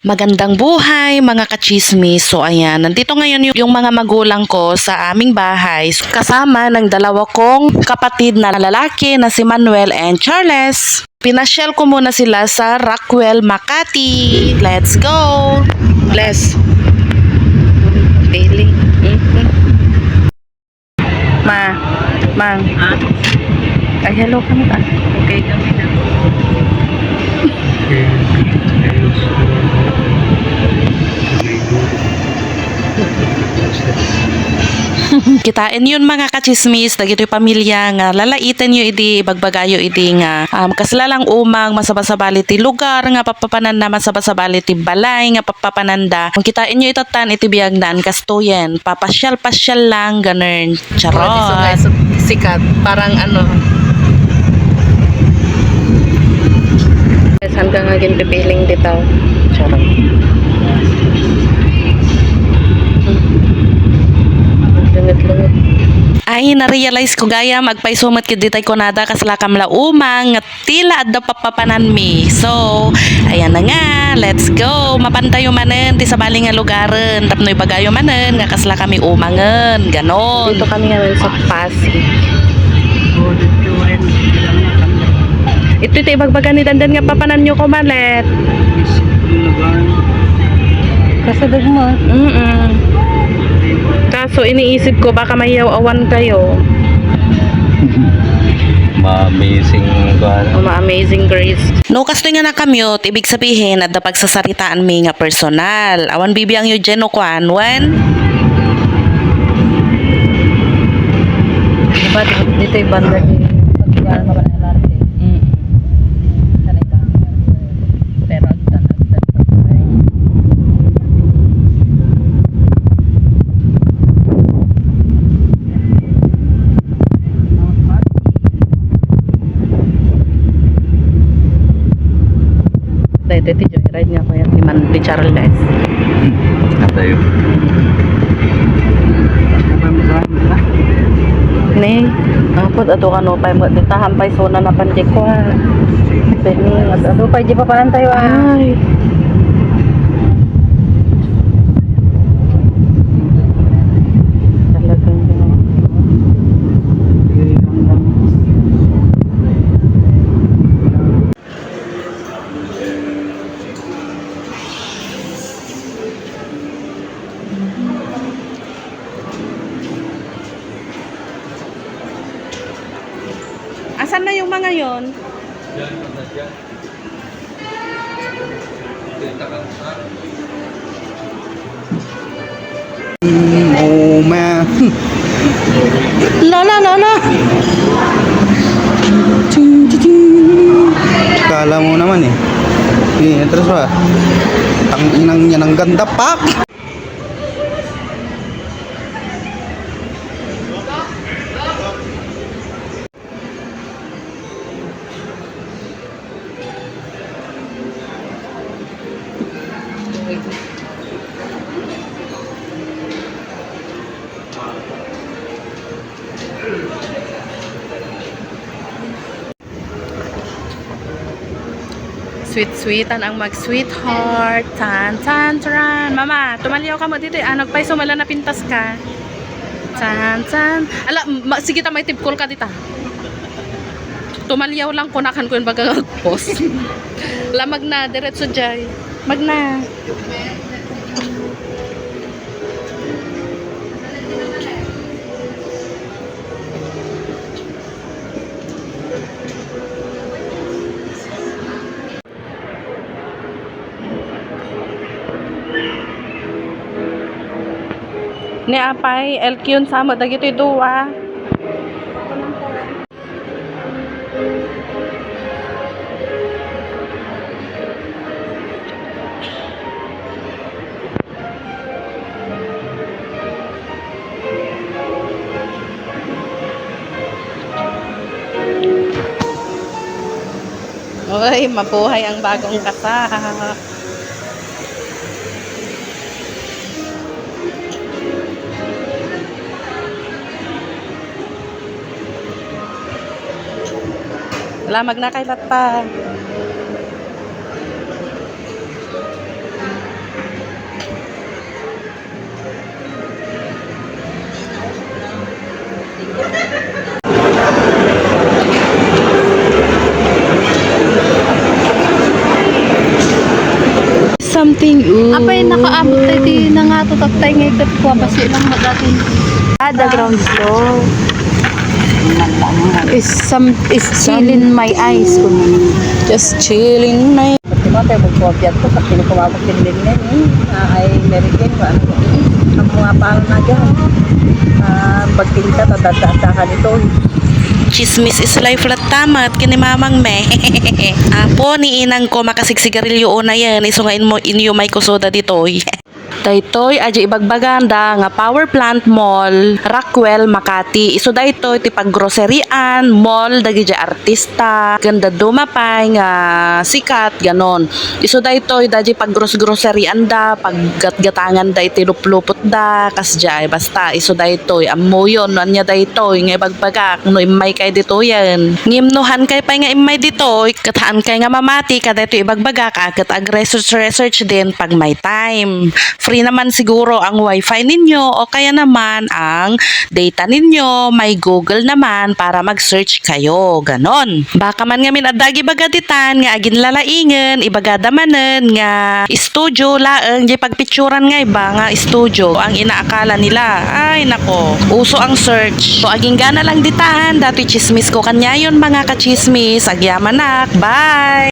Magandang buhay mga kachismis. So ayan, nandito ngayon yung mga magulang ko sa aming bahay kasama ng dalawa kong kapatid na lalaki na si Manuel and Charles. Pinasyal ko muna sila sa Rockwell, Makati. Let's go! Bless. Bailey. Mang. Ay, hello ka na. Okay kami na. Kitain yun mga kachismis, dagito'y pamilya nga lalaitan nyo idi bagbagayo idi nga kaslalang umang masabasabali ti lugar nga papapananda masabasabali ti balay nga papapananda. Kung kitain nyo itatan iti biyagdaan kastuyen, papasyal lang ganun. Charot. Sikat, parang ano. Hanggang nga ginpipiling dito. Charot. Ay, na-realize ko gaya magpaisumat kid ditay ko nada kasla kamla umang nga tila adda papapanan mi. So, ayan na nga, let's go. Mapantayo manen ti sabaling nga lugaran. Tapnoy bagayo manen nga kasla kami umangen. Ganon. Dito kami ngayon sa Pasig. Ito iti ibagbagan ni dandan nga papanan nyo ko malet. Kasadag mo? Kaso iniisip ko baka mahiyaw-awan kayo. Ma-amazing Ma-amazing grace. No, kasto nga na-commute, ibig sabihin at pagsasaritaan mi nga personal. Awan bibiyang yu dyan o kwan, wan? Diba dito yung banda di pagkibaran ka ba na LRT? Sanay ka. Pero agdan. Dito ti joyride nga ko yan, ti Charles. Natayo. Ni, apod ato ka no, pay mo, ditahan pay sona na panjik ko ha. Ni, Ato pa di pa palan tayo ay. Talagang asan na yung mga yon? Oh man. Lola! Kala mo naman eh. Hindi, terus ba? Ang inang niya ng ganda pak. Sweet-sweetan ang mag-sweetheart. Tan. Mama, tumaliyaw ka mo dito. Nagpaiso mala na pintas ka. Tan. Ala, sige ta may tip call ka dita. Tumaliyaw lang kunakan ko yung bagang post. Lamag na, diretso jay. Magna. Ni apay LQ sama dagito duwa. Oy, mabuhay ang bagong kasal. Lamag na kay Latpa. something. Ooh. Apay nakaabot tayo di na nga to taktay nga ikat ko basi lang madating. The ground floor is chilling my eyes. Just chilling na. Di ba tayo magkuwabyat ko sa kinukumabot din din ay American ba? Ang mga paal na dyan. Pagtinta tatatakan ito. Chismis is life lat tamat kini mamang me. Apo ni inang ko makasiksigarilyo una yan. Isungain mo inyo may kusoda ditoy. Daytoy aja ibagbaganda nga power plant mall Rockwell Makati. Isu daytoy ti paggroceryan mall dagi ja artista ganda dumapay nga sikat ganon. Isu daytoy daji paggroceryan da paggatgatangan da iti luplupot da kasjay basta isu daytoy ammoyon anya daytoy nga ibagbagak no imay kay dito yan. Ngimnuhan kay pay nga imay ditoy kataan kay nga mamati kada ito ibagbagak kat ag research din pag may time. Free naman siguro ang wifi ninyo o kaya naman ang data ninyo. May Google naman para mag-search kayo. Ganon. Baka man nga min adagi bagaditan nga agin lalaingan, ibagadamanen nga studio laeng di pagpicturan nga iba nga studio ang inaakala nila. Ay nako, uso ang search. So aging gana lang ditan, dati chismis ko kanyayon mga kachismis. Agyaman nak. Bye!